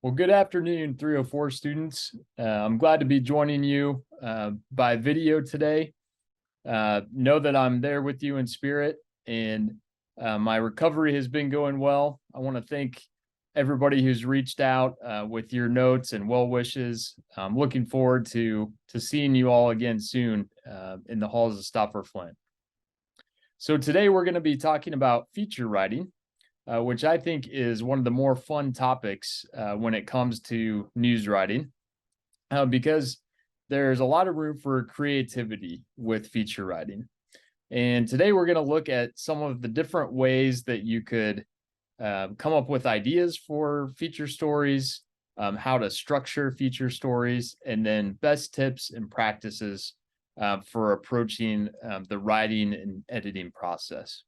Well, good afternoon, 304 students. I'm glad to be joining you by video today. Know that I'm there with you in spirit, and my recovery has been going well. I want to thank everybody who's reached out with your notes and well wishes. I'm looking forward to seeing you all again soon in the halls of Stopper Flint. So today we're going to be talking about feature writing, which I think is one of the more fun topics when it comes to news writing, because there's a lot of room for creativity with feature writing. And today we're going to look at some of the different ways that you could come up with ideas for feature stories, how to structure feature stories, and then best tips and practices for approaching the writing and editing process.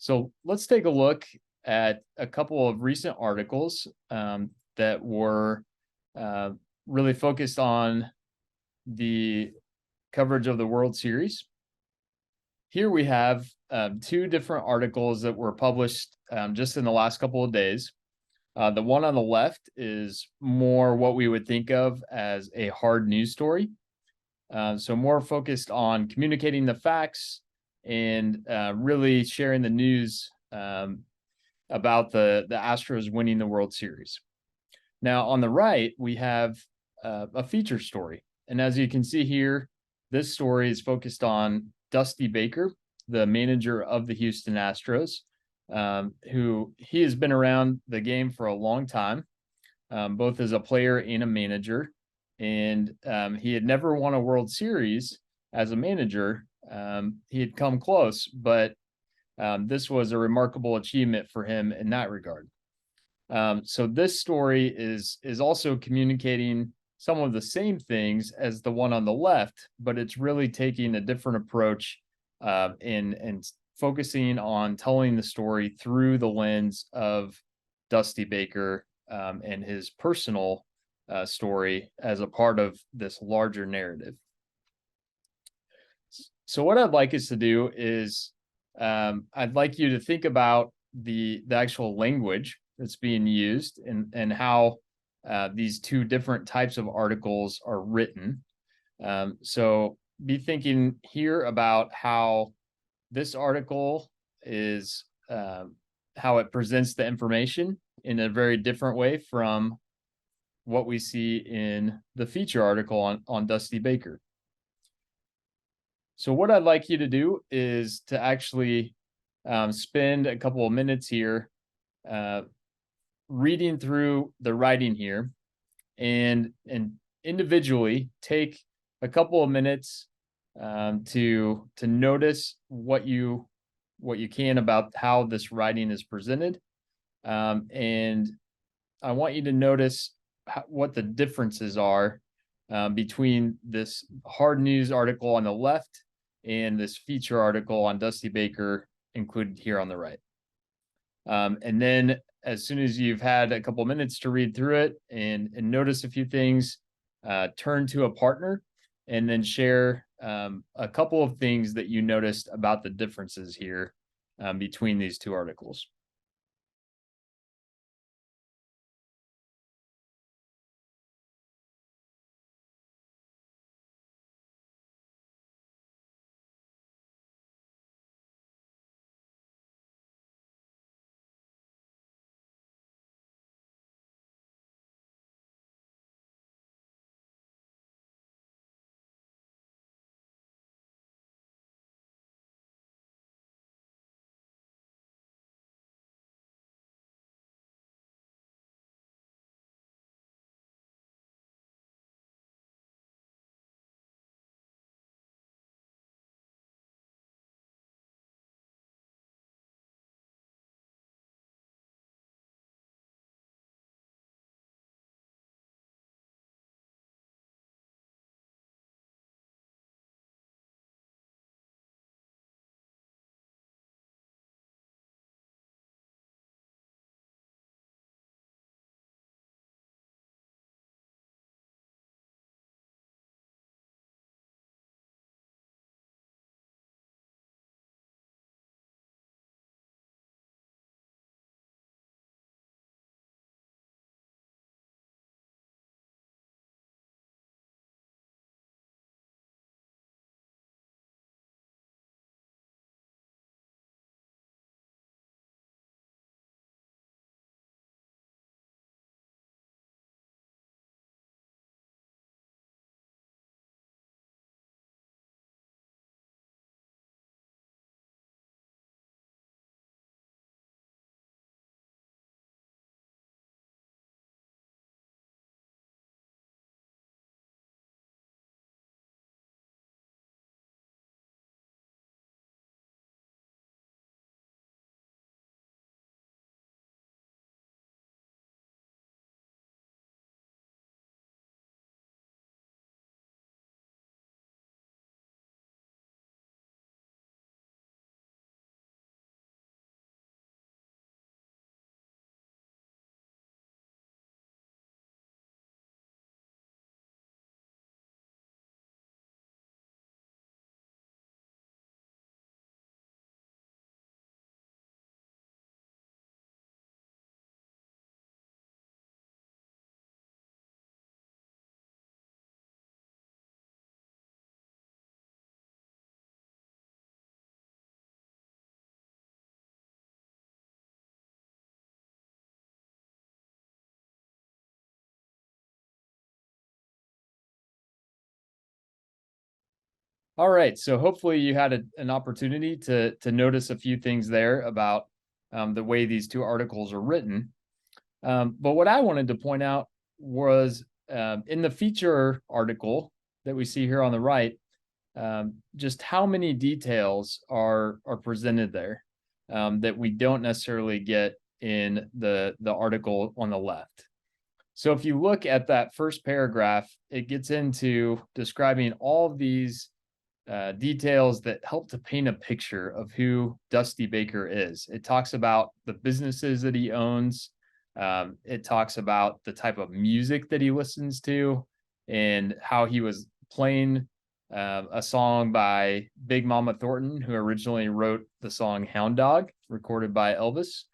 So let's take a look at a couple of recent articles that were really focused on the coverage of the World Series. Here we have two different articles that were published just in the last couple of days. The one on the left is more what we would think of as a hard news story. So more focused on communicating the facts and really sharing the news about the Astros winning the World Series. Now, on the right, we have a feature story. And as you can see here, this story is focused on Dusty Baker, the manager of the Houston Astros, who he has been around the game for a long time, both as a player and a manager. And he had never won a World Series as a manager. He had come close, but this was a remarkable achievement for him in that regard. So this story is also communicating some of the same things as the one on the left, but it's really taking a different approach and focusing on telling the story through the lens of Dusty Baker and his personal story as a part of this larger narrative. So what I'd like us to do is I'd like you to think about the actual language that's being used and how these two different types of articles are written. So be thinking here about how this article is how it presents the information in a very different way from what we see in the feature article on Dusty Baker. So what I'd like you to do is to actually spend a couple of minutes here reading through the writing here and individually take a couple of minutes to notice what you can about how this writing is presented. And I want you to notice what the differences are between this hard news article on the left and this feature article on Dusty Baker included here on the right. And then as soon as you've had a couple minutes to read through it and notice a few things, turn to a partner and then share a couple of things that you noticed about the differences here between these two articles. All right, so hopefully you had an opportunity to notice a few things there about the way these two articles are written. But what I wanted to point out was in the feature article that we see here on the right, just how many details are presented there that we don't necessarily get in the article on the left. So if you look at that first paragraph, it gets into describing all of these details that help to paint a picture of who Dusty Baker is. It talks about the businesses that he owns. It talks about the type of music that he listens to and how he was playing a song by Big Mama Thornton, who originally wrote the song Hound Dog, recorded by Elvis.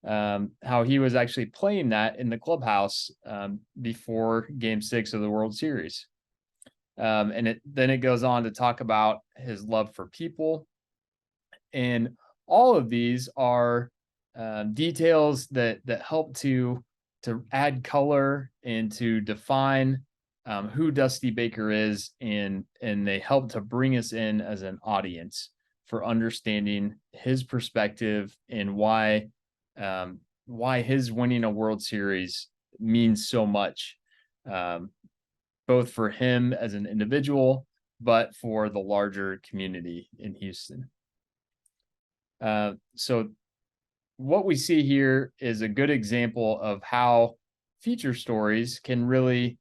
How he was actually playing that in the clubhouse before Game 6 of the World Series. And then it goes on to talk about his love for people. And all of these are details that help to add color and to define who Dusty Baker is, and they help to bring us in as an audience for understanding his perspective and why his winning a World Series means so much, both for him as an individual, but for the larger community in Houston. So what we see here is a good example of how feature stories can really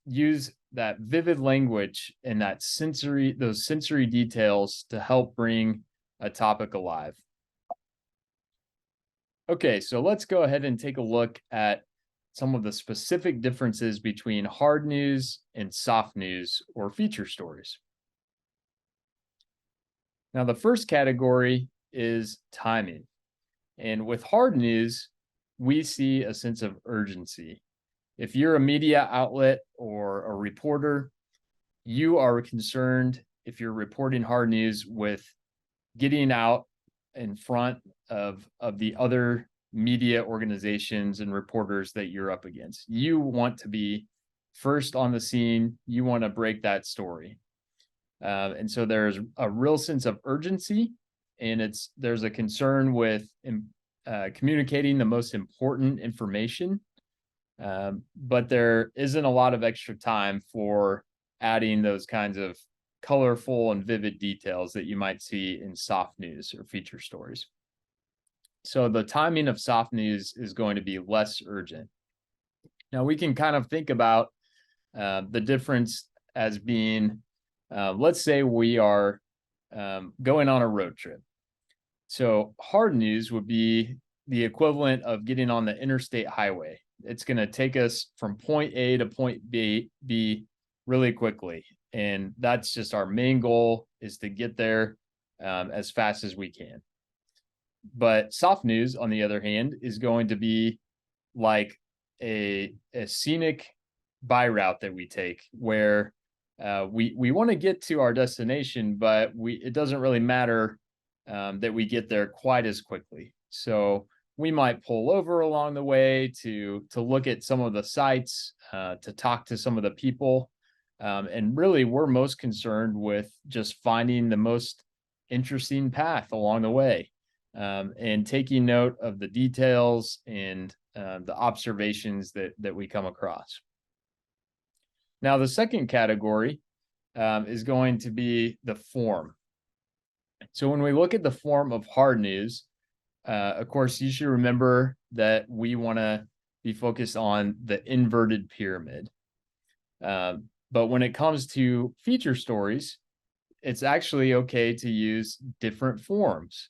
use that vivid language and those sensory details to help bring a topic alive. Okay, so let's go ahead and take a look at some of the specific differences between hard news and soft news or feature stories. Now, the first category is timing. And with hard news, we see a sense of urgency. If you're a media outlet or a reporter, you are concerned, if you're reporting hard news, with getting out in front of the other media organizations and reporters that you're up against. You want to be first on the scene. You want to break that story. And so there's a real sense of urgency, and there's a concern with communicating the most important information. But there isn't a lot of extra time for adding those kinds of colorful and vivid details that you might see in soft news or feature stories. So the timing of soft news is going to be less urgent. Now we can kind of think about the difference as being, let's say we are going on a road trip. So hard news would be the equivalent of getting on the interstate highway. It's going to take us from point A to point B really quickly. And that's just our main goal, is to get there as fast as we can. But soft news, on the other hand, is going to be like a scenic by route that we take, where we want to get to our destination, but it doesn't really matter that we get there quite as quickly. So we might pull over along the way to look at some of the sites, to talk to some of the people. And really, we're most concerned with just finding the most interesting path along the way, and taking note of the details and the observations that we come across. Now, the second category is going to be the form. So when we look at the form of hard news, of course, you should remember that we want to be focused on the inverted pyramid. But when it comes to feature stories, it's actually okay to use different forms.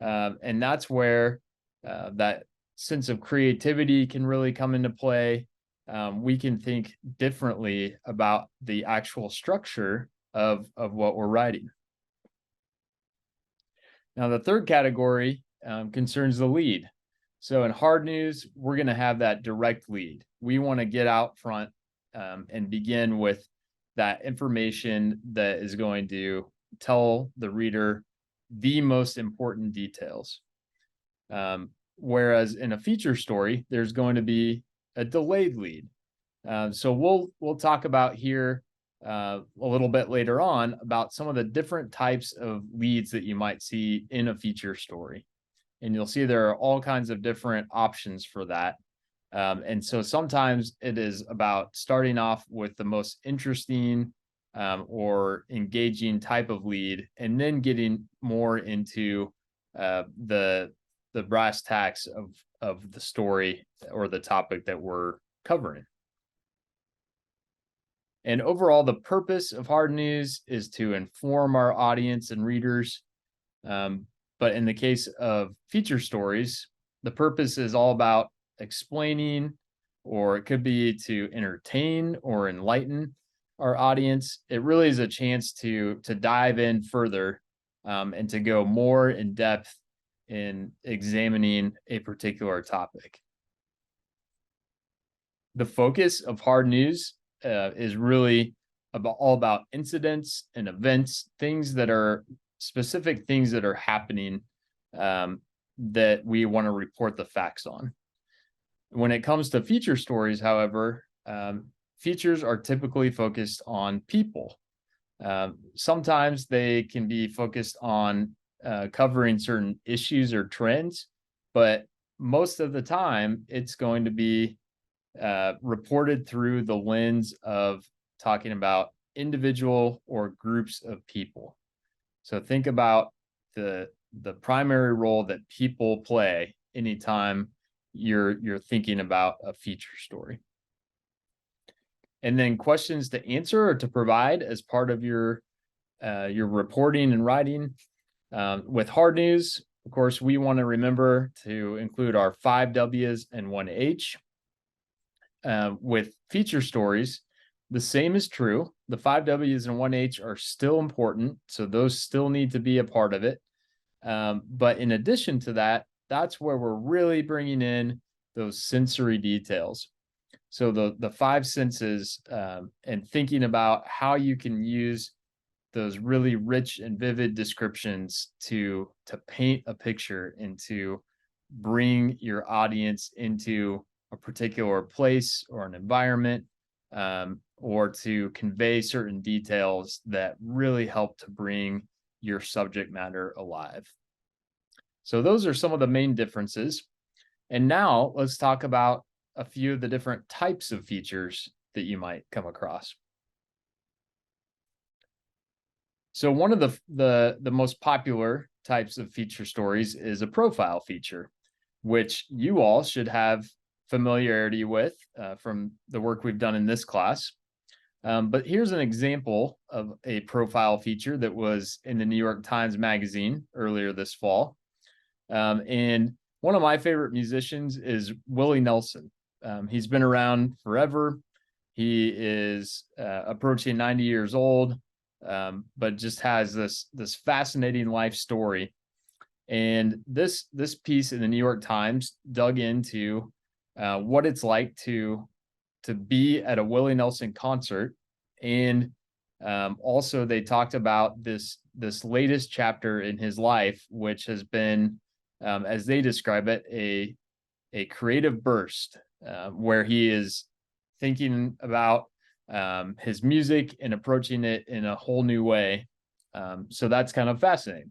And that's where that sense of creativity can really come into play. We can think differently about the actual structure of what we're writing. Now, the third category concerns the lead. So in hard news, we're going to have that direct lead. We want to get out front and begin with that information that is going to tell the reader the most important details. Whereas in a feature story, there's going to be a delayed lead. So we'll talk about here a little bit later on about some of the different types of leads that you might see in a feature story. And you'll see there are all kinds of different options for that. And so sometimes it is about starting off with the most interesting or engaging type of lead, and then getting more into the brass tacks of the story or the topic that we're covering. And overall, the purpose of hard news is to inform our audience and readers. But in the case of feature stories, the purpose is all about explaining, or it could be to entertain or enlighten our audience. It really is a chance to dive in further and to go more in depth in examining a particular topic. The focus of hard news is really all about incidents and events, things that are specific things that are happening that we want to report the facts on. When it comes to feature stories, however, features are typically focused on people. Sometimes they can be focused on covering certain issues or trends, but most of the time it's going to be reported through the lens of talking about individual or groups of people. So think about the primary role that people play anytime you're thinking about a feature story. And then questions to answer or to provide as part of your reporting and writing. With hard news, of course, we want to remember to include our 5 W's and 1 H. With feature stories, the same is true. The 5 W's and 1 H are still important, so those still need to be a part of it. But in addition to that, that's where we're really bringing in those sensory details. So the 5 senses, and thinking about how you can use those really rich and vivid descriptions to paint a picture and to bring your audience into a particular place or an environment, or to convey certain details that really help to bring your subject matter alive. So those are some of the main differences. And now let's talk about a few of the different types of features that you might come across. So one of the most popular types of feature stories is a profile feature, which you all should have familiarity with from the work we've done in this class. But here's an example of a profile feature that was in the New York Times Magazine earlier this fall. And one of my favorite musicians is Willie Nelson. He's been around forever. He is approaching 90 years old, but just has this fascinating life story. And this piece in the New York Times dug into what it's like to be at a Willie Nelson concert. And also they talked about this latest chapter in his life, which has been, as they describe it, a creative burst, where he is thinking about his music and approaching it in a whole new way. So that's kind of fascinating.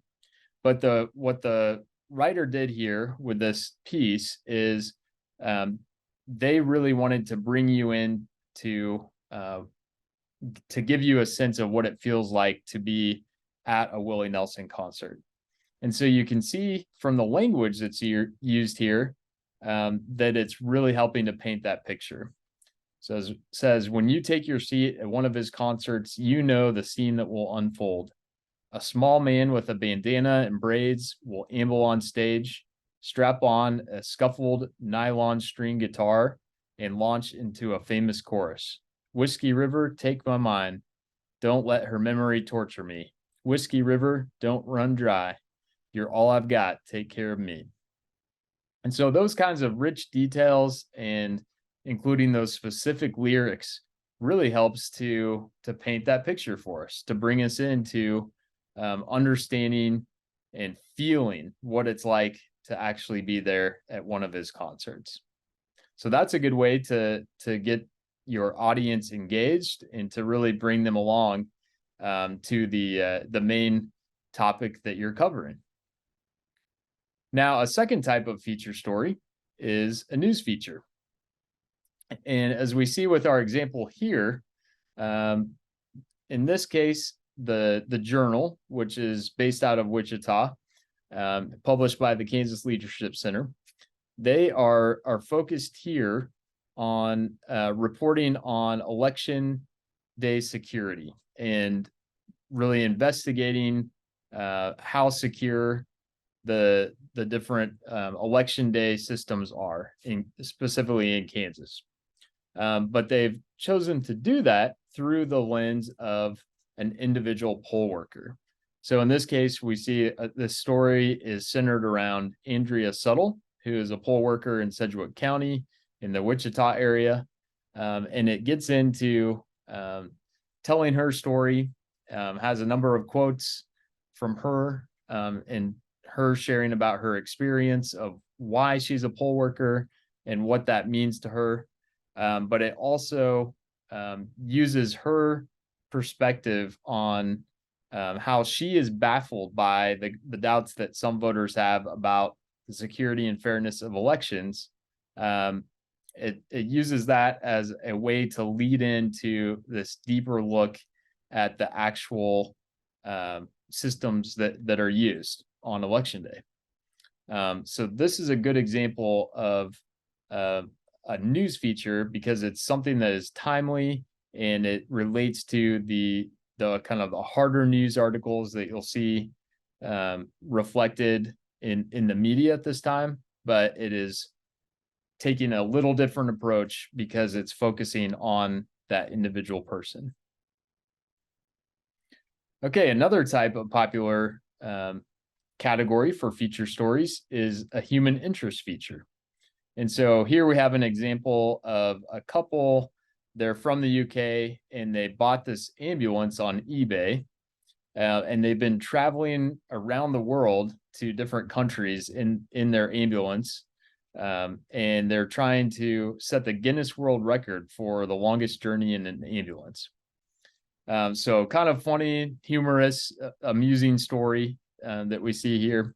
But what the writer did here with this piece is they really wanted to bring you in to give you a sense of what it feels like to be at a Willie Nelson concert. And so you can see from the language that's used here that it's really helping to paint that picture. So it says, when you take your seat at one of his concerts, you know the scene that will unfold. A small man with a bandana and braids will amble on stage, strap on a scuffled nylon string guitar, and launch into a famous chorus. Whiskey River, take my mind. Don't let her memory torture me. Whiskey River, don't run dry. You're all I've got. Take care of me. And so those kinds of rich details and including those specific lyrics really helps to paint that picture for us, to bring us into understanding and feeling what it's like to actually be there at one of his concerts. So that's a good way to get your audience engaged and to really bring them along to the main topic that you're covering. Now, a second type of feature story is a news feature. And as we see with our example here, in this case, the journal, which is based out of Wichita, published by the Kansas Leadership Center, they are focused here on reporting on election day security and really investigating how secure the different election day systems are, specifically in Kansas. But they've chosen to do that through the lens of an individual poll worker. So in this case, we see this story is centered around Andrea Suttle, who is a poll worker in Sedgwick County in the Wichita area. And it gets into telling her story, has a number of quotes from her and her sharing about her experience of why she's a poll worker and what that means to her. But it also uses her perspective on how she is baffled by the doubts that some voters have about the security and fairness of elections. It uses that as a way to lead into this deeper look at the actual systems that are used on election day. So this is a good example of a news feature because it's something that is timely and it relates to the kind of the harder news articles that you'll see reflected in the media at this time, but it is taking a little different approach because it's focusing on that individual person. Okay, another type of popular category for feature stories is a human interest feature. And so here we have an example of a couple. They're from the UK and they bought this ambulance on eBay. And they've been traveling around the world to different countries in their ambulance. And they're trying to set the Guinness World Record for the longest journey in an ambulance. So kind of funny, humorous, amusing story that we see here.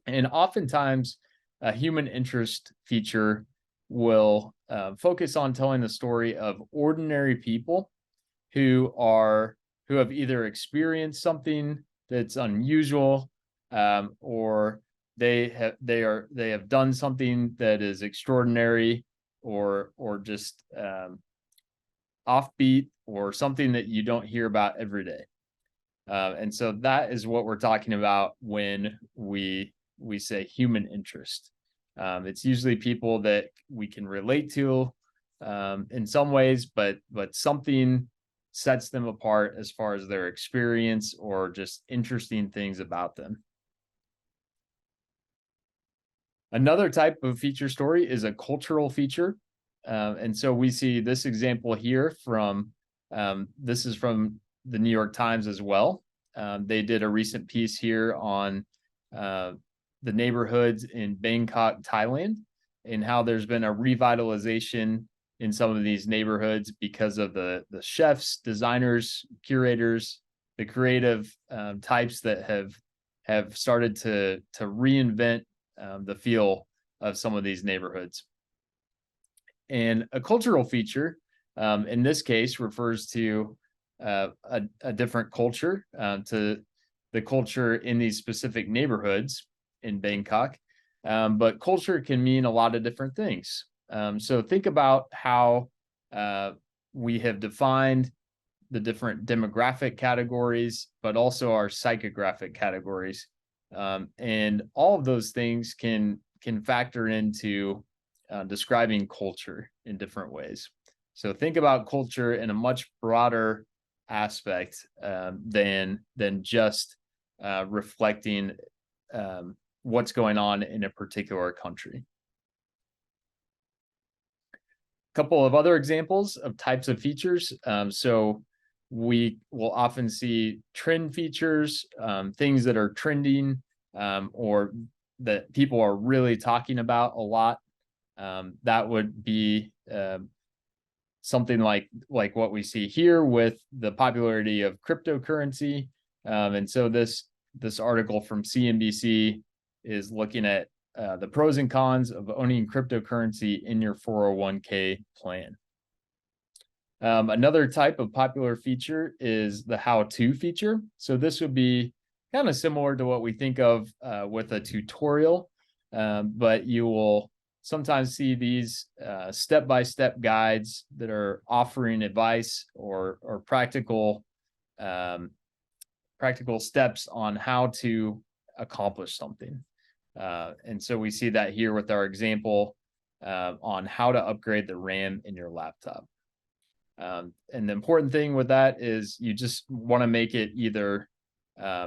And oftentimes, a human interest feature will focus on telling the story of ordinary people who have either experienced something that's unusual, or they have done something that is extraordinary, or just offbeat, or something that you don't hear about every day. And so that is what we're talking about when we say human interest. It's usually people that we can relate to in some ways, but something sets them apart as far as their experience or just interesting things about them. Another type of feature story is a cultural feature. And so we see this example here from, this is from the New York Times as well. They did a recent piece here on the neighborhoods in Bangkok, Thailand, and how there's been a revitalization in some of these neighborhoods because of the chefs, designers, curators, the creative types that have started to reinvent the feel of some of these neighborhoods. And a cultural feature, in this case, refers to a different culture, to the culture in these specific neighborhoods in Bangkok. But culture can mean a lot of different things. So think about how we have defined the different demographic categories, but also our psychographic categories. And all of those things can factor into describing culture in different ways. So think about culture in a much broader aspect than just reflecting what's going on in a particular country. A couple of other examples of types of features. So we will often see trend features, things that are trending or that people are really talking about a lot. That would be something like what we see here with the popularity of cryptocurrency. And so this article from CNBC is looking at the pros and cons of owning cryptocurrency in your 401k plan. Another type of popular feature is the how-to feature. So this would be kind of similar to what we think of with a tutorial, but you will sometimes see these step-by-step guides that are offering advice or practical steps on how to accomplish something. And so we see that here with our example on how to upgrade the RAM in your laptop. And the important thing with that is you just want to make it either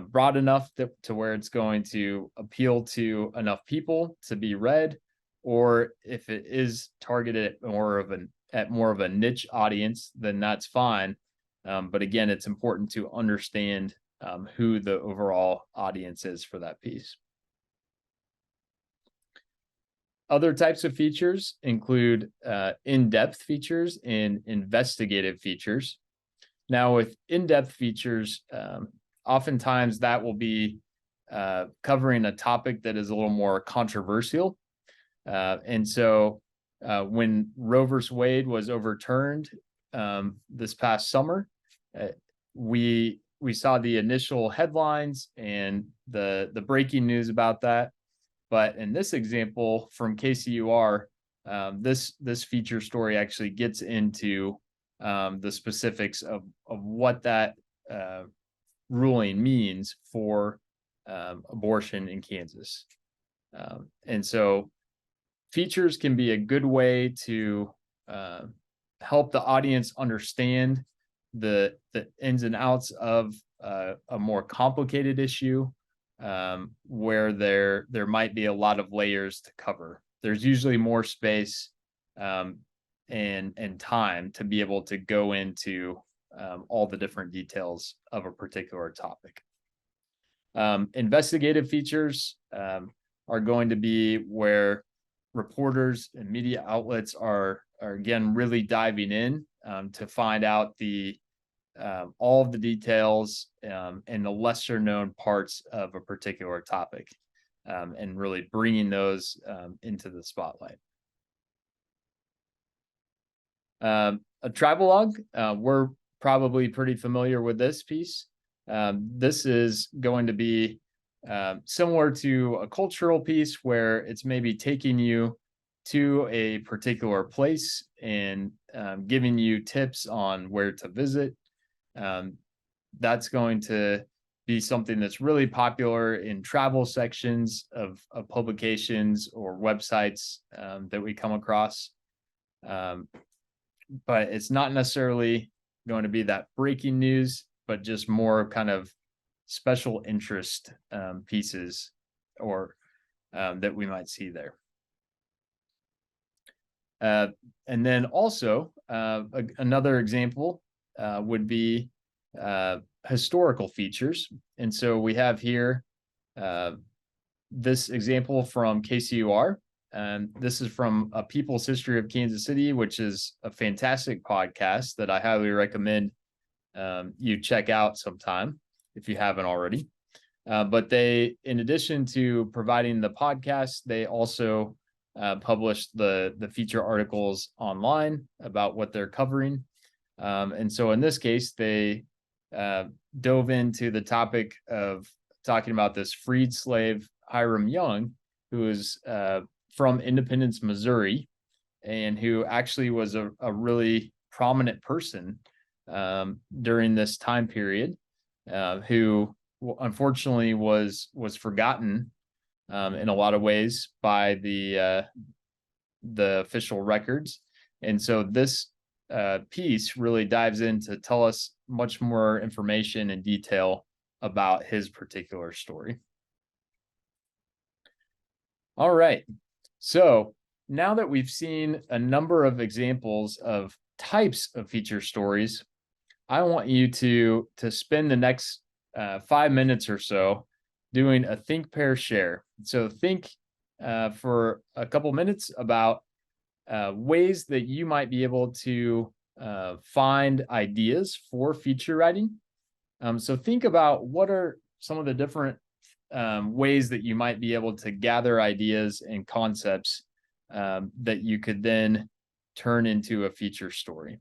broad enough to where it's going to appeal to enough people to be read, or if it is targeted at more of a niche audience, then that's fine. But again, it's important to understand who the overall audience is for that piece. Other types of features include in-depth features and investigative features. Now, with in-depth features, oftentimes that will be covering a topic that is a little more controversial. And so when Roe v. Wade was overturned this past summer, we saw the initial headlines and the breaking news about that. But in this example from KCUR, this feature story actually gets into the specifics of what that ruling means for abortion in Kansas. And so features can be a good way to help the audience understand the ins and outs of a more complicated issue, where there might be a lot of layers to cover. There's usually more space and time to be able to go into all the different details of a particular topic. Investigative features are going to be where reporters and media outlets are again really diving in to find out all of the details and the lesser known parts of a particular topic, and really bringing those into the spotlight. A travelogue, we're probably pretty familiar with this piece. This is going to be similar to a cultural piece where it's maybe taking you to a particular place and giving you tips on where to visit. That's going to be something that's really popular in travel sections of publications or websites that we come across. But it's not necessarily going to be that breaking news, but just more kind of special interest pieces or that we might see there. And then also another example would be historical features. And so we have here this example from KCUR. This is from A People's History of Kansas City, which is a fantastic podcast that I highly recommend you check out sometime if you haven't already. But they, in addition to providing the podcast, they also published the feature articles online about what they're covering. And so in this case, they dove into the topic of talking about this freed slave Hiram Young, who is from Independence, Missouri, and who actually was a really prominent person during this time period, who unfortunately was forgotten in a lot of ways by the official records. And so this piece really dives in to tell us much more information and detail about his particular story. All right. So now that we've seen a number of examples of types of feature stories, I want you to spend the next 5 minutes or so doing a think, pair, share. So think for a couple minutes about ways that you might be able to find ideas for feature writing. So think about what are some of the different ways that you might be able to gather ideas and concepts that you could then turn into a feature story.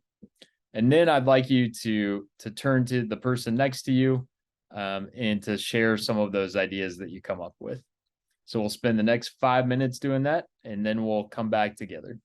And then I'd like you to turn to the person next to you and to share some of those ideas that you come up with. So we'll spend the next 5 minutes doing that, and then we'll come back together.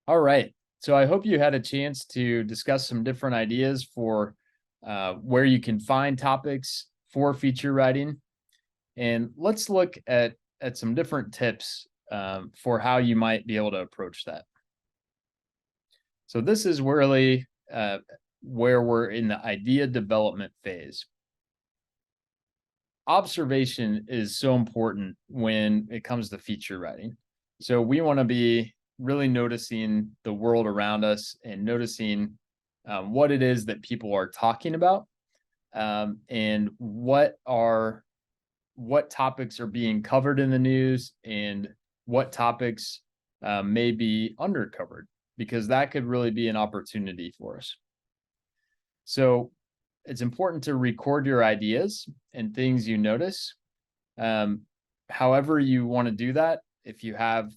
All right. So I hope you had a chance to discuss some different ideas for where you can find topics for feature writing. And let's look at some different tips for how you might be able to approach that. So this is really where we're in the idea development phase. Observation is so important when it comes to feature writing. So we want to be really noticing the world around us and noticing what it is that people are talking about, and what topics are being covered in the news and what topics may be undercovered, because that could really be an opportunity for us. So it's important to record your ideas and things you notice. However you want to do that, if you have,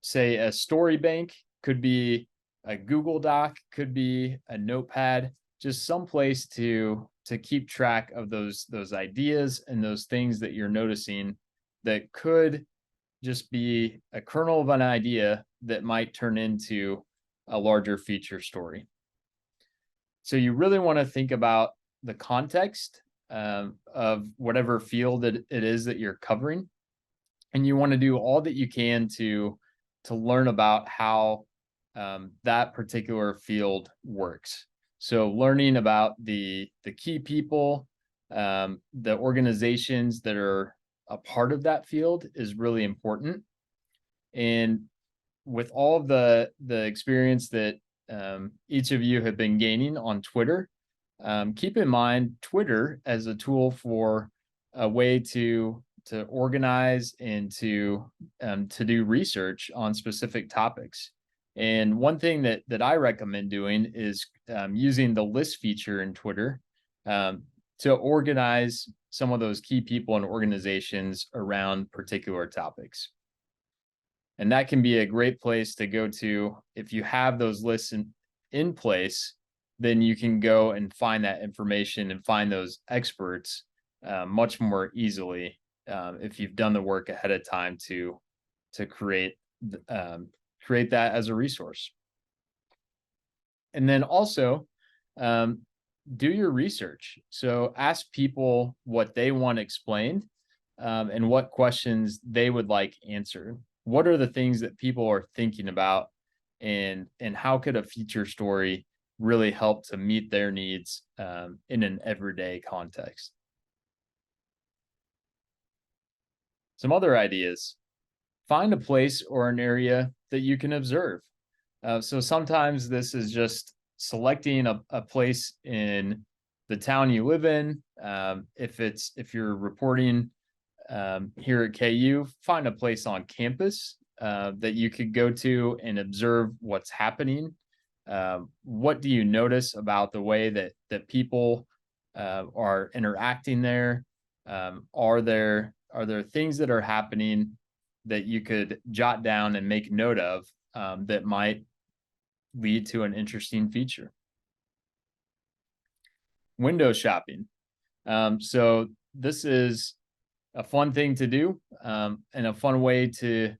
say, a story bank, could be a Google Doc, could be a notepad, just some place to keep track of those ideas and those things that you're noticing that could just be a kernel of an idea that might turn into a larger feature story. So you really want to think about the context of whatever field it is that you're covering, and you want to do all that you can to learn about how that particular field works. So learning about the key people, the organizations that are a part of that field is really important. And with all of the experience that each of you have been gaining on Twitter, keep in mind Twitter as a tool for a way to organize and to do research on specific topics. And one thing that I recommend doing is using the list feature in Twitter to organize some of those key people and organizations around particular topics. And that can be a great place to go to. If you have those lists in place, then you can go and find that information and find those experts much more easily if you've done the work ahead of time to create that as a resource. And then also do your research. So ask people what they want explained and what questions they would like answered. What are the things that people are thinking about, and how could a feature story really help to meet their needs in an everyday context? Some other ideas: find a place or an area that you can observe. So sometimes this is just selecting a place in the town you live in. If you're reporting here at KU, find a place on campus that you could go to and observe what's happening. What do you notice about the way that people are interacting there? Are there things that are happening that you could jot down and make note of that might lead to an interesting feature? Window shopping. So this is a fun thing to do, and a fun way to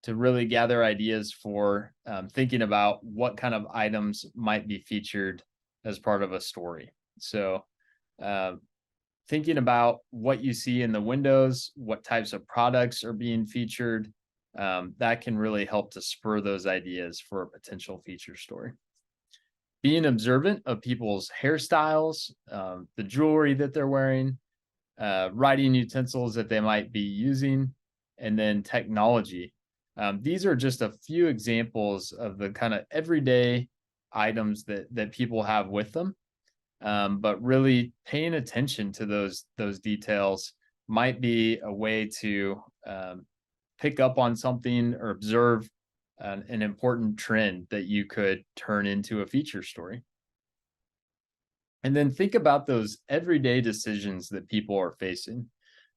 really gather ideas for thinking about what kind of items might be featured as part of a story. So thinking about what you see in the windows, what types of products are being featured, that can really help to spur those ideas for a potential feature story. Being observant of people's hairstyles, the jewelry that they're wearing, writing utensils that they might be using, and then technology. These are just a few examples of the kind of everyday items that people have with them. But really paying attention to those details might be a way to pick up on something or observe an important trend that you could turn into a feature story. And then think about those everyday decisions that people are facing,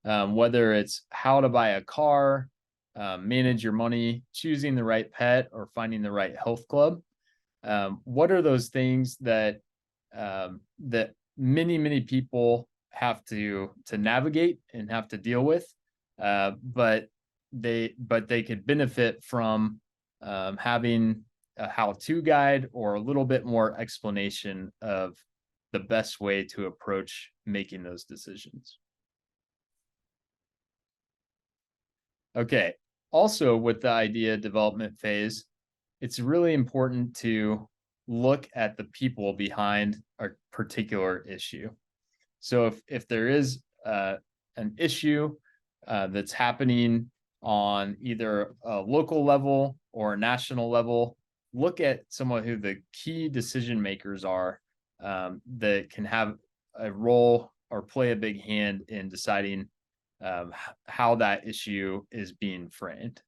whether it's how to buy a car, manage your money, choosing the right pet, or finding the right health club. What are those things that that many people have to navigate and have to deal with, but they could benefit from having a how-to guide or a little bit more explanation of the best way to approach making those decisions. Okay, also with the idea development phase, it's really important to look at the people behind a particular issue. So if there is an issue that's happening on either a local level or a national level, look at someone who the key decision makers are that can have a role or play a big hand in deciding how that issue is being framed.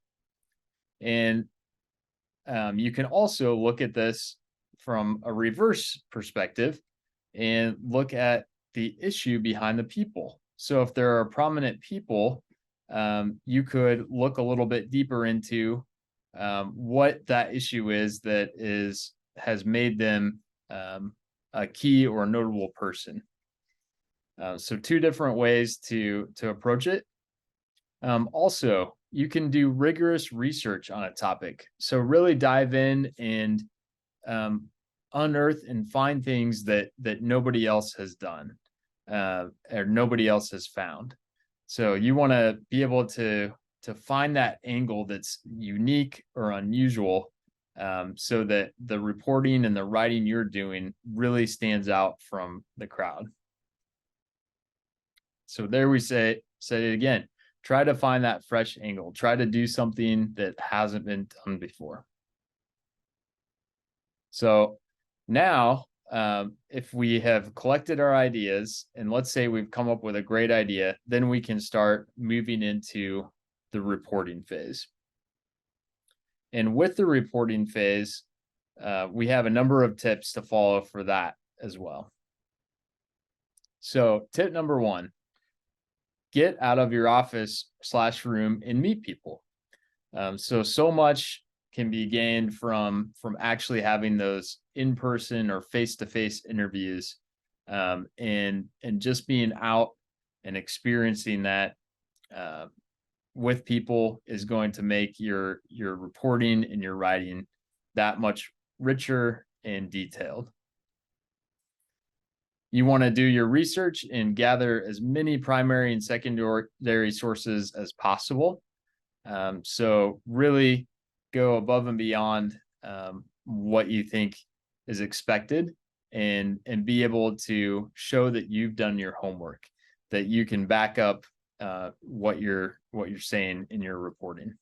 And you can also look at this from a reverse perspective and look at the issue behind the people. So if there are prominent people, you could look a little bit deeper into what that issue is that has made them a key or a notable person. So two different ways to approach it. Also, you can do rigorous research on a topic. So really dive in and unearth and find things that nobody else has done or nobody else has found. So you want to be able to find that angle that's unique or unusual, so that the reporting and the writing you're doing really stands out from the crowd. So there we say it again. Try to find that fresh angle. Try to do something that hasn't been done before. So now, if we have collected our ideas, and let's say we've come up with a great idea, then we can start moving into the reporting phase. And with the reporting phase, we have a number of tips to follow for that as well. So tip number one, get out of your office/room and meet people. So much can be gained from actually having those in-person or face-to-face interviews, and just being out and experiencing that with people is going to make your reporting and your writing that much richer and detailed. You want to do your research and gather as many primary and secondary sources as possible. So really go above and beyond what you think is expected, and be able to show that you've done your homework, that you can back up what you're saying in your reporting.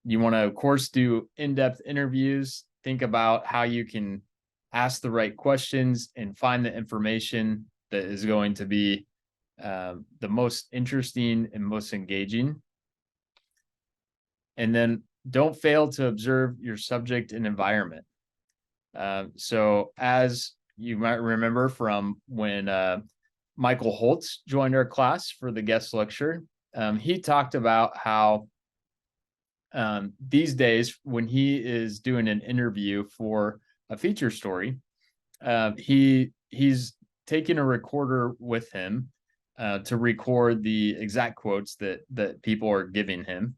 You want to, of course, do in-depth interviews. Think about how you can ask the right questions and find the information that is going to be the most interesting and most engaging. And then don't fail to observe your subject and environment. So as you might remember from when Michael Holtz joined our class for the guest lecture, he talked about how these days when he is doing an interview for a feature story, he's taking a recorder with him to record the exact quotes that people are giving him.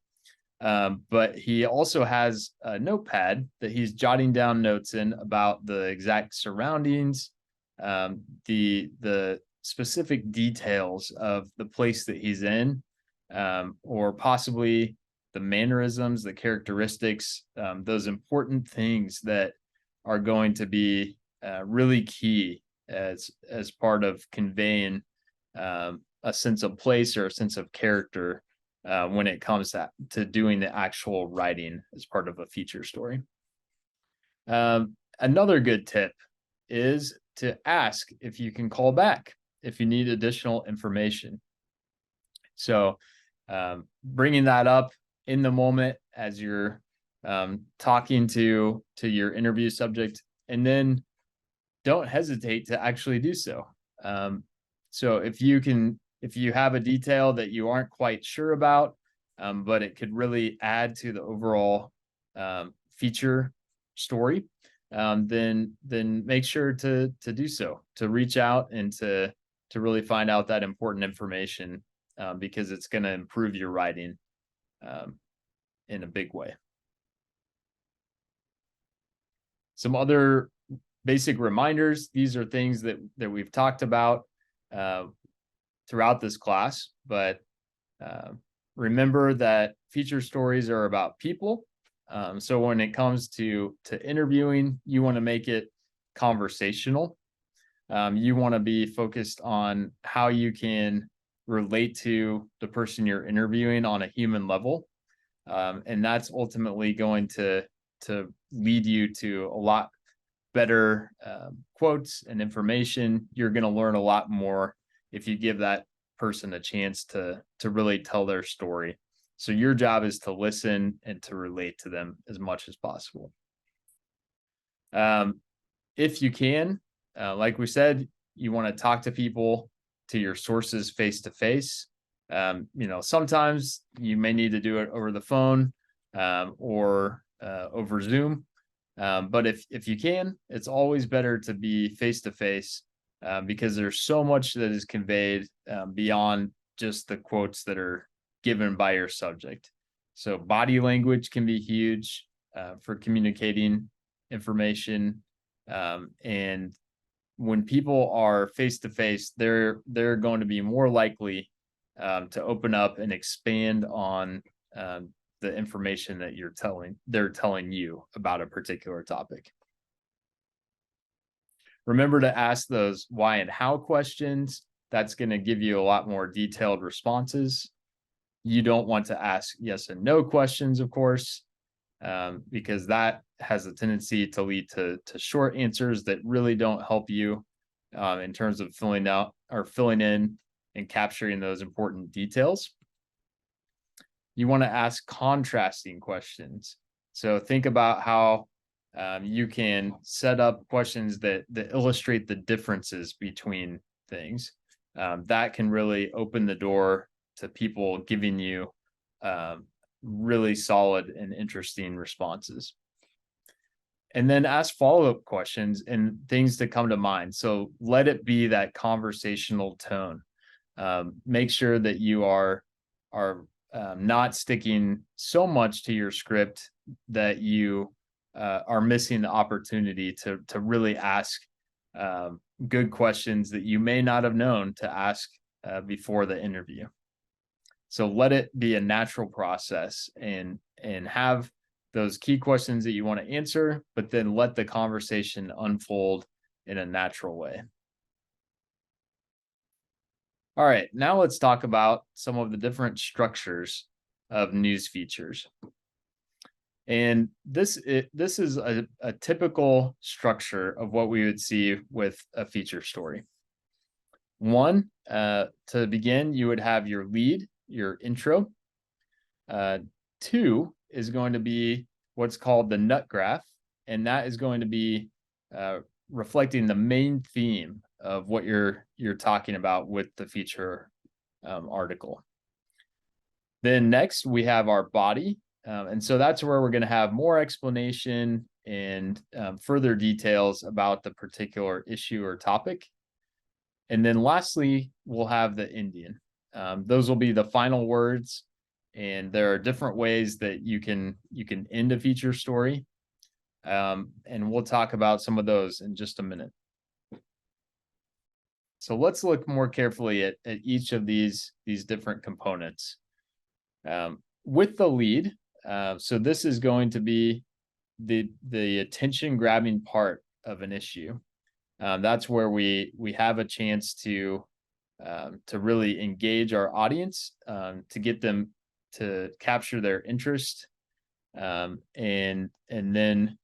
But he also has a notepad that he's jotting down notes in about the exact surroundings, the specific details of the place that he's in, or possibly the mannerisms, the characteristics, those important things that are going to be really key as part of conveying a sense of place or a sense of character when it comes to doing the actual writing as part of a feature story. Another good tip is to ask if you can call back if you need additional information. So bringing that up in the moment as you're talking to your interview subject, and then don't hesitate to actually do so. So if you have a detail that you aren't quite sure about, but it could really add to the overall feature story, then make sure to do so, to reach out and to really find out that important information, because it's going to improve your writing. in a big way. Some other basic reminders. These are things that we've talked about throughout this class, but remember that feature stories are about people. So when it comes to interviewing, you want to make it conversational. You want to be focused on how you can relate to the person you're interviewing on a human level. And that's ultimately going to lead you to a lot better quotes and information. You're going to learn a lot more if you give that person a chance to really tell their story. So your job is to listen and to relate to them as much as possible. If you can, like we said, you want to talk to people, to your sources face to face. Sometimes you may need to do it over the phone or over Zoom. But if you can, it's always better to be face to face because there's so much that is conveyed beyond just the quotes that are given by your subject. So body language can be huge for communicating information. And when people are face to face, they're going to be more likely to open up and expand on the information that they're telling you about a particular topic. Remember to ask those why and how questions. That's going to give you a lot more detailed responses. You don't want to ask yes and no questions, of course, because that has a tendency to lead to short answers that really don't help you in terms of filling in and capturing those important details. You want to ask contrasting questions. So think about how you can set up questions that illustrate the differences between things. That can really open the door to people giving you really solid and interesting responses. And then ask follow-up questions and things that come to mind. So let it be that conversational tone. Make sure that you are not sticking so much to your script that you are missing the opportunity to really ask good questions that you may not have known to ask before the interview. So let it be a natural process and have those key questions that you want to answer, but then let the conversation unfold in a natural way. All right, now let's talk about some of the different structures of news features. And this is a typical structure of what we would see with a feature story. One, to begin, you would have your lead, your intro. Two is going to be what's called the nut graph, and that is going to be reflecting the main theme of what you're talking about with the feature article. Then next we have our body, and so that's where we're going to have more explanation and further details about the particular issue or topic. And then lastly, we'll have the ending. Those will be the final words, and there are different ways that you can end a feature story. And we'll talk about some of those in just a minute. So let's look more carefully at each of these different components. With the lead, so this is going to be the attention grabbing part of an issue. That's where we have a chance to really engage our audience, to get them to capture their interest, and then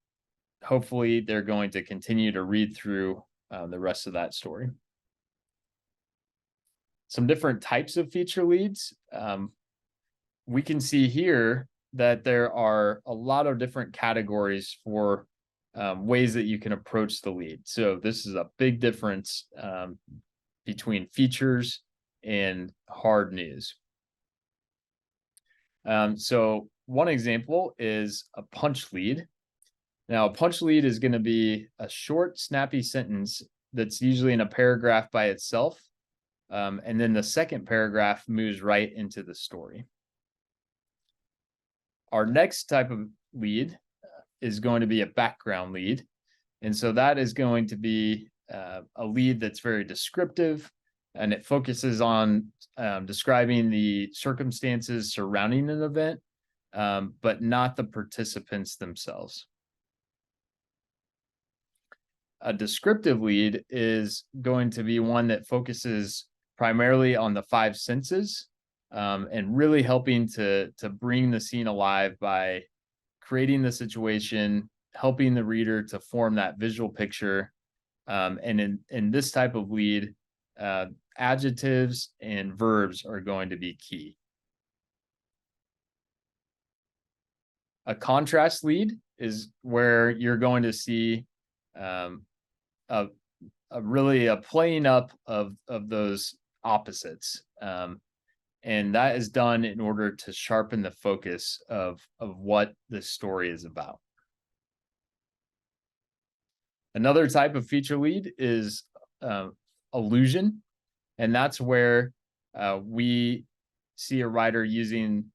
hopefully they're going to continue to read through the rest of that story. Some different types of feature leads. We can see here that there are a lot of different categories for ways that you can approach the lead. So this is a big difference between features and hard news. So one example is a punch lead. Now, a punch lead is going to be a short, snappy sentence that's usually in a paragraph by itself. And then the second paragraph moves right into the story. Our next type of lead is going to be a background lead. And so that is going to be a lead that's very descriptive, and it focuses on describing the circumstances surrounding an event, but not the participants themselves. A descriptive lead is going to be one that focuses primarily on the five senses, and really helping to bring the scene alive by creating the situation, helping the reader to form that visual picture. And in this type of lead, adjectives and verbs are going to be key. A contrast lead is where you're going to see really a playing up of those opposites. And that is done in order to sharpen the focus of what the story is about. Another type of feature lead is allusion, and that's where we see a writer using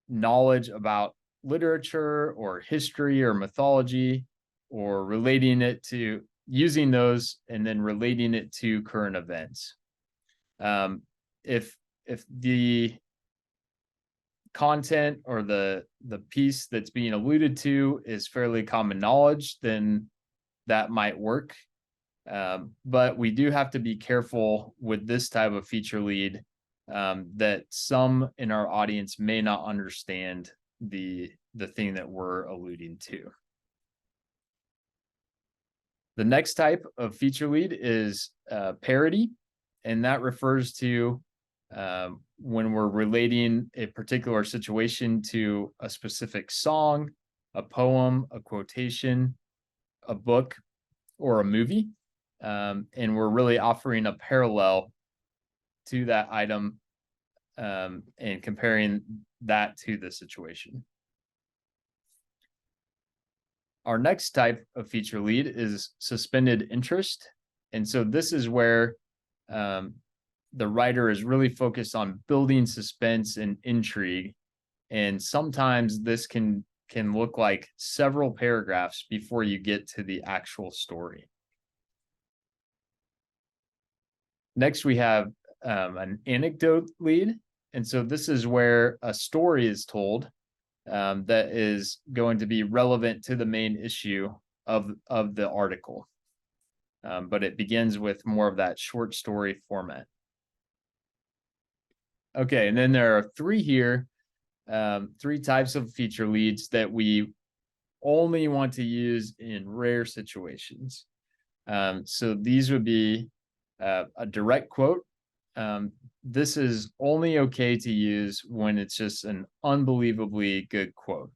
knowledge about literature or history or mythology, or relating it to using those and then relating it to current events. If the content or the piece that's being alluded to is fairly common knowledge, then that might work. But we do have to be careful with this type of feature lead, that some in our audience may not understand the thing that we're alluding to. The next type of feature lead is parody, and that refers to when we're relating a particular situation to a specific song, a poem, a quotation, a book, or a movie. And we're really offering a parallel to that item, and comparing that to the situation. Our next type of feature lead is suspended interest. And so this is where the writer is really focused on building suspense and intrigue. And sometimes this can look like several paragraphs before you get to the actual story. Next, we have an anecdote lead. And so this is where a story is told that is going to be relevant to the main issue of the article. But it begins with more of that short story format. Okay, and then there are three here, three types of feature leads that we only want to use in rare situations. So these would be a direct quote. This is only okay to use when it's just an unbelievably good quote.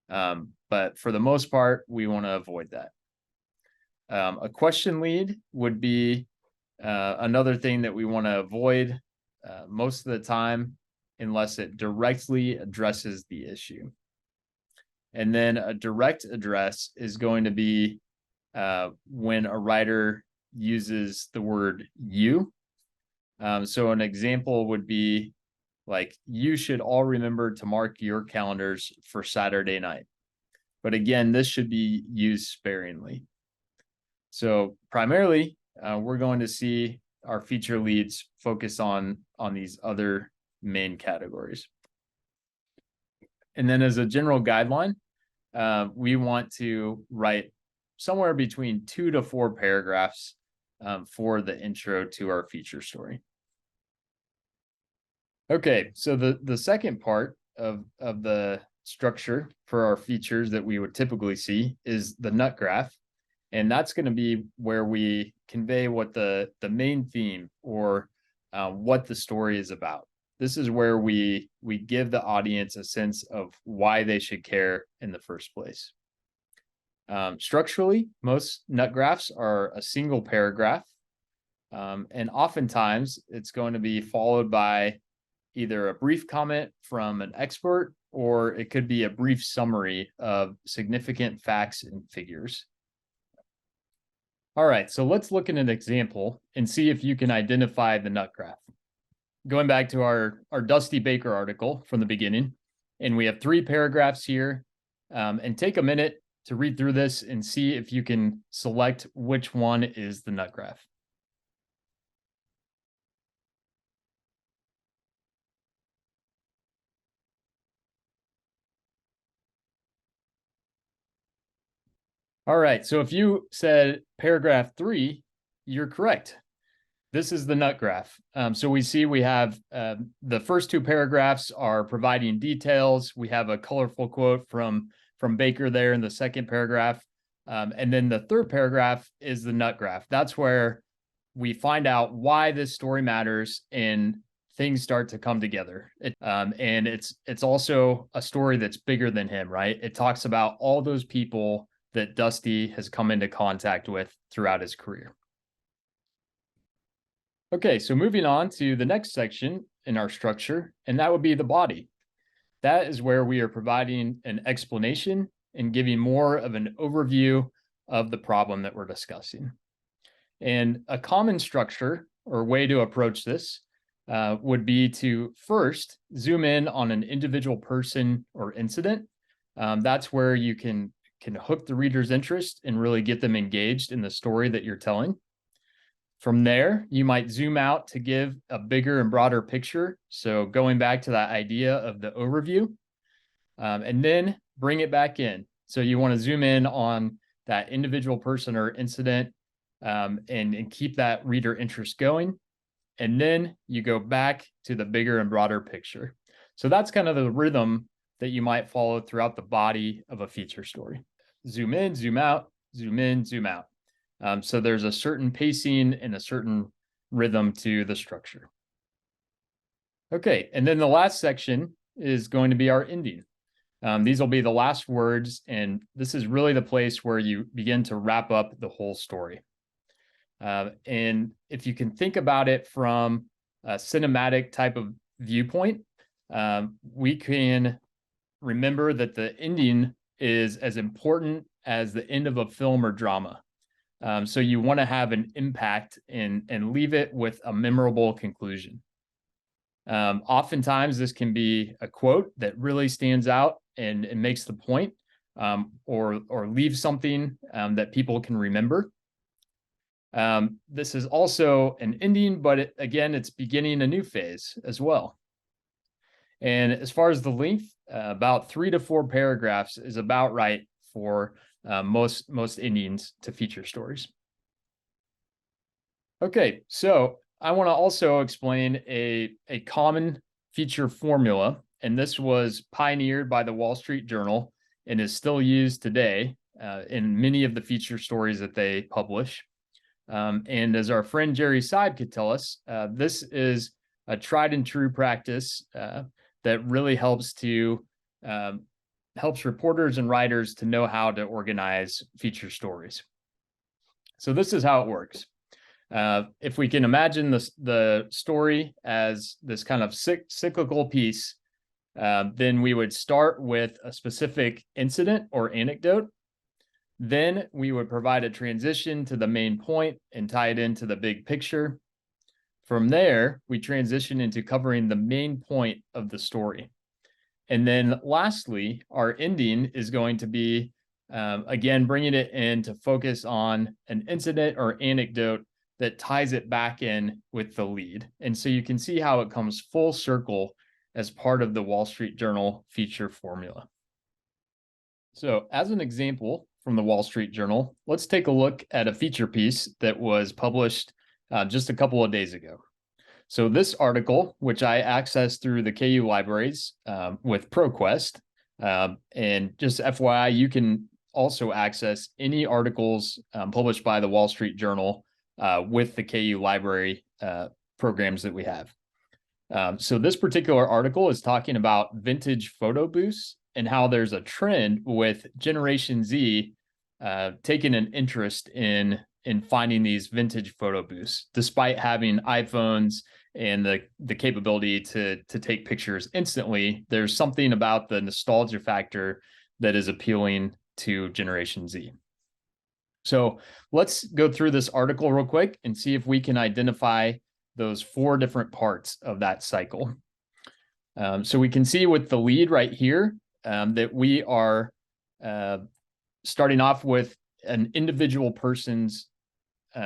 But for the most part, we want to avoid that. A question lead would be another thing that we want to avoid most of the time, unless it directly addresses the issue. And then a direct address is going to be when a writer uses the word you. So an example would be like, you should all remember to mark your calendars for Saturday night. But again, this should be used sparingly. So primarily, we're going to see our feature leads focus on these other main categories. And then as a general guideline, we want to write somewhere between 2 to 4 paragraphs for the intro to our feature story. Okay, so the second part of the structure for our features that we would typically see is the nut graph. And that's going to be where we convey what the main theme or what the story is about. This is where we give the audience a sense of why they should care in the first place. Structurally, most nut graphs are a single paragraph. And oftentimes it's going to be followed by either a brief comment from an expert, or it could be a brief summary of significant facts and figures. All right, so let's look at an example and see if you can identify the nut graph. Going back to our Dusty Baker article from the beginning, And we have 3 paragraphs here. And take a minute to read through this and see if you can select which one is the nut graph. All right, so if you said paragraph 3, you're correct. This is the nut graph. So we see we have the first 2 paragraphs are providing details. We have a colorful quote from Baker there in the second paragraph. And then the third paragraph is the nut graph. That's where we find out why this story matters and things start to come together. And it's also a story that's bigger than him, right? It talks about all those people that Dusty has come into contact with throughout his career. Okay, so moving on to the next section in our structure, and that would be the body. That is where we are providing an explanation and giving more of an overview of the problem that we're discussing. And a common structure or way to approach this would be to first zoom in on an individual person or incident. That's where you can hook the reader's interest and really get them engaged in the story that you're telling. From there, you might zoom out to give a bigger and broader picture. So going back to that idea of the overview, and then bring it back in. So you want to zoom in on that individual person or incident and keep that reader interest going. And then you go back to the bigger and broader picture. So that's kind of the rhythm that you might follow throughout the body of a feature story. Zoom in, zoom out, zoom in, zoom out. So there's a certain pacing and a certain rhythm to the structure. Okay, and then the last section is going to be our ending. These will be the last words, and this is really the place where you begin to wrap up the whole story. And if you can think about it from a cinematic type of viewpoint, we can remember that the ending is as important as the end of a film or drama. So you want to have an impact and leave it with a memorable conclusion. Oftentimes, this can be a quote that really stands out and makes the point, or leaves something that people can remember. This is also an ending, but again, it's beginning a new phase as well. And as far as the length, about 3 to 4 paragraphs is about right for most endings to feature stories. Okay, so I want to also explain a common feature formula, and this was pioneered by the Wall Street Journal and is still used today in many of the feature stories that they publish. And as our friend Jerry Seib could tell us, this is a tried and true practice that really helps reporters and writers to know how to organize feature stories. So this is how it works. If we can imagine the story as this kind of cyclical piece, then we would start with a specific incident or anecdote. Then we would provide a transition to the main point and tie it into the big picture. From there, we transition into covering the main point of the story. And then lastly, our ending is going to be, again, bringing it in to focus on an incident or anecdote that ties it back in with the lead. And so you can see how it comes full circle as part of the Wall Street Journal feature formula. So as an example from the Wall Street Journal, let's take a look at a feature piece that was published just a couple of days ago. So this article, which I accessed through the KU libraries with ProQuest, and just FYI, you can also access any articles published by the Wall Street Journal with the KU library programs that we have. So this particular article is talking about vintage photo booths and how there's a trend with Generation Z taking an interest in finding these vintage photo booths, despite having iPhones and the capability to take pictures instantly. There's something about the nostalgia factor that is appealing to Generation Z. So let's go through this article real quick and see if we can identify those 4 different parts of that cycle. So we can see with the lead right here that we are starting off with an individual person's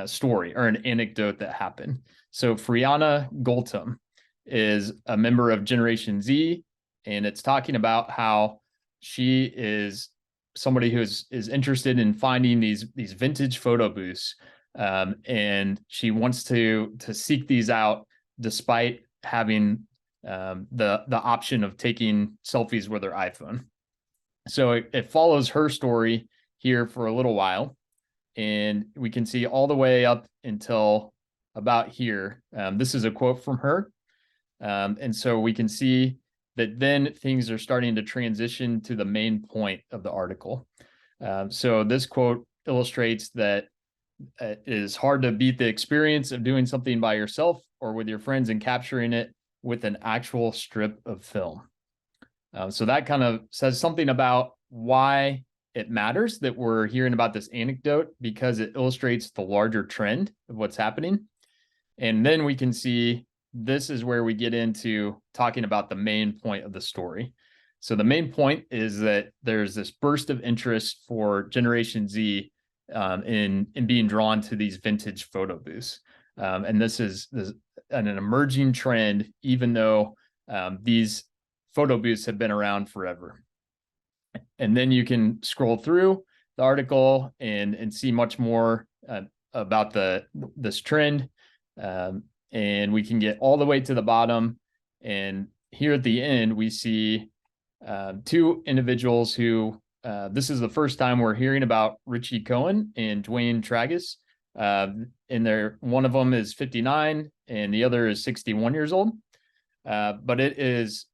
story or an anecdote that happened. So Friana Goltum is a member of Generation Z, and it's talking about how she is somebody who is interested in finding these vintage photo booths, and she wants to seek these out despite having the option of taking selfies with her iPhone. So it follows her story here for a little while, and we can see all the way up until about here. This is a quote from her. And so we can see that then things are starting to transition to the main point of the article. So this quote illustrates that it is hard to beat the experience of doing something by yourself or with your friends and capturing it with an actual strip of film. So that kind of says something about why it matters that we're hearing about this anecdote, because it illustrates the larger trend of what's happening. And then we can see this is where we get into talking about the main point of the story. So the main point is that there's this burst of interest for Generation Z in being drawn to these vintage photo booths. And this is an emerging trend, even though these photo booths have been around forever. And then you can scroll through the article and see much more about this trend. And we can get all the way to the bottom. And here at the end, we see two individuals who, this is the first time we're hearing about Richie Cohen and Dwayne Tragus. One of them is 59 and the other is 61 years old. But it is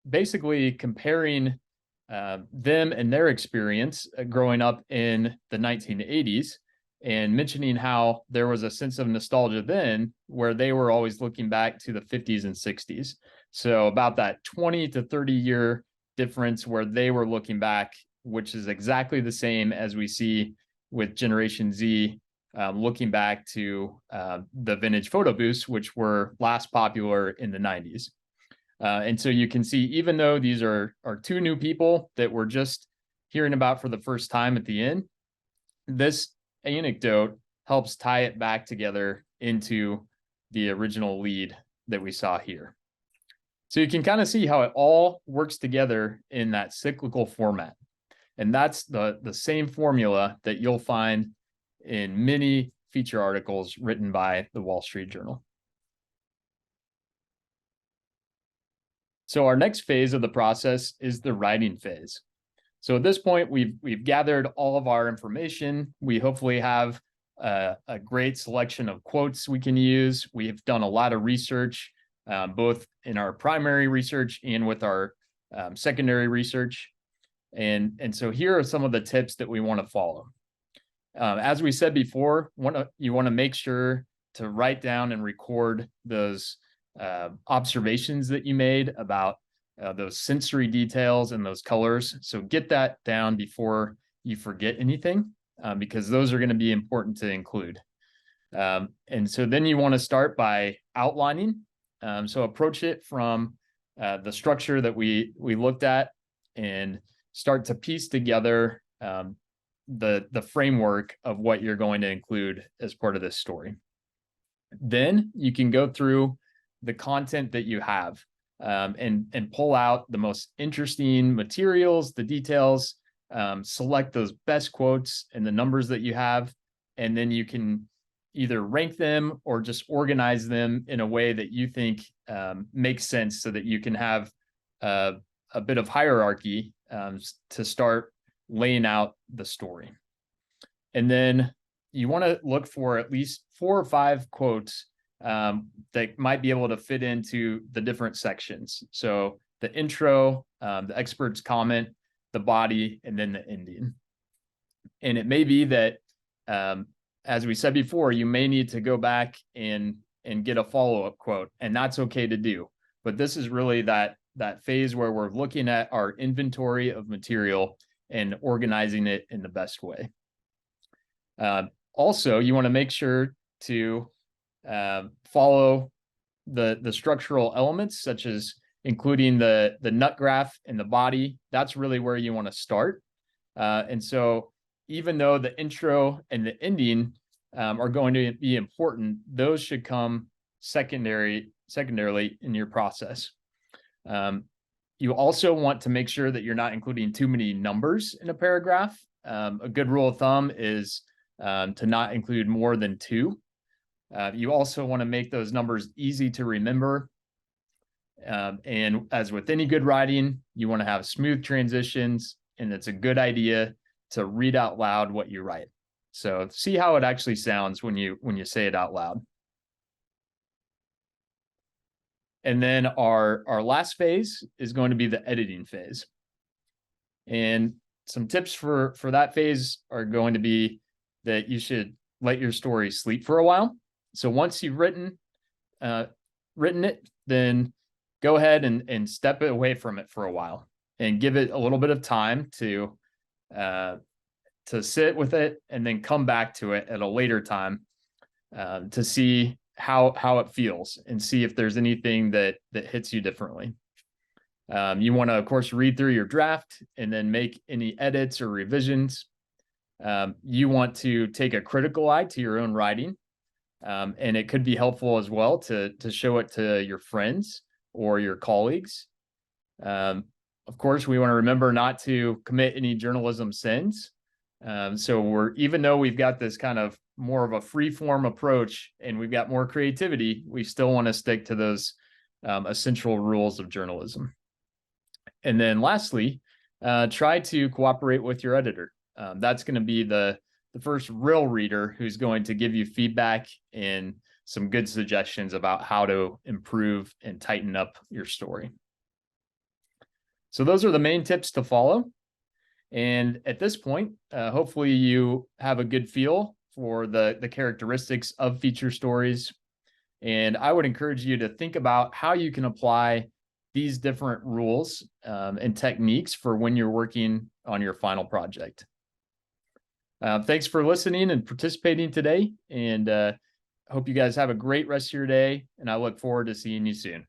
basically comparing them and their experience growing up in the 1980s, and mentioning how there was a sense of nostalgia then where they were always looking back to the 50s and 60s. So about that 20 to 30 year difference where they were looking back, which is exactly the same as we see with Generation Z looking back to the vintage photo booths, which were last popular in the 90s. And so you can see, even though these are two new people that we're just hearing about for the first time at the end, this anecdote helps tie it back together into the original lead that we saw here. So you can kind of see how it all works together in that cyclical format. And that's the same formula that you'll find in many feature articles written by the Wall Street Journal. So our next phase of the process is the writing phase. So at this point, we've gathered all of our information. We hopefully have a great selection of quotes we can use. We've done a lot of research, both in our primary research and with our secondary research. And so here are some of the tips that we want to follow. As we said before, you want to make sure to write down and record those observations that you made about those sensory details and those colors. So get that down before you forget anything, because those are going to be important to include. And so then you want to start by outlining. So approach it from the structure that we looked at and start to piece together the framework of what you're going to include as part of this story. Then you can go through the content that you have and pull out the most interesting materials, the details, select those best quotes and the numbers that you have, and then you can either rank them or just organize them in a way that you think makes sense, so that you can have a bit of hierarchy to start laying out the story. And then you want to look for at least 4 or 5 quotes that might be able to fit into the different sections. So the intro, the expert's comment, the body, and then the ending. And it may be that, as we said before, you may need to go back and get a follow-up quote, and that's okay to do. But this is really that phase where we're looking at our inventory of material and organizing it in the best way. Also, you want to make sure to follow the structural elements, such as including the nut graph and the body, that's really where you want to start. And so even though the intro and the ending are going to be important, those should come secondarily in your process. You also want to make sure that you're not including too many numbers in a paragraph. A good rule of thumb is to not include more than 2. You also want to make those numbers easy to remember. And as with any good writing, you want to have smooth transitions, and it's a good idea to read out loud what you write. So see how it actually sounds when you say it out loud. And then our last phase is going to be the editing phase. And some tips for that phase are going to be that you should let your story sleep for a while. So once you've written it, then go ahead and step away from it for a while and give it a little bit of time to sit with it, and then come back to it at a later time to see how it feels and see if there's anything that hits you differently. You want to, of course, read through your draft and then make any edits or revisions. You want to take a critical eye to your own writing, and it could be helpful as well to show it to your friends or your colleagues. Of course, we want to remember not to commit any journalism sins. So even though we've got this kind of more of a free form approach and we've got more creativity, we still want to stick to those essential rules of journalism. And then lastly, try to cooperate with your editor. That's going to be the first real reader who's going to give you feedback and some good suggestions about how to improve and tighten up your story. So those are the main tips to follow. And at this point, hopefully you have a good feel for the characteristics of feature stories. And I would encourage you to think about how you can apply these different rules and techniques for when you're working on your final project. Thanks for listening and participating today. And hope you guys have a great rest of your day. And I look forward to seeing you soon.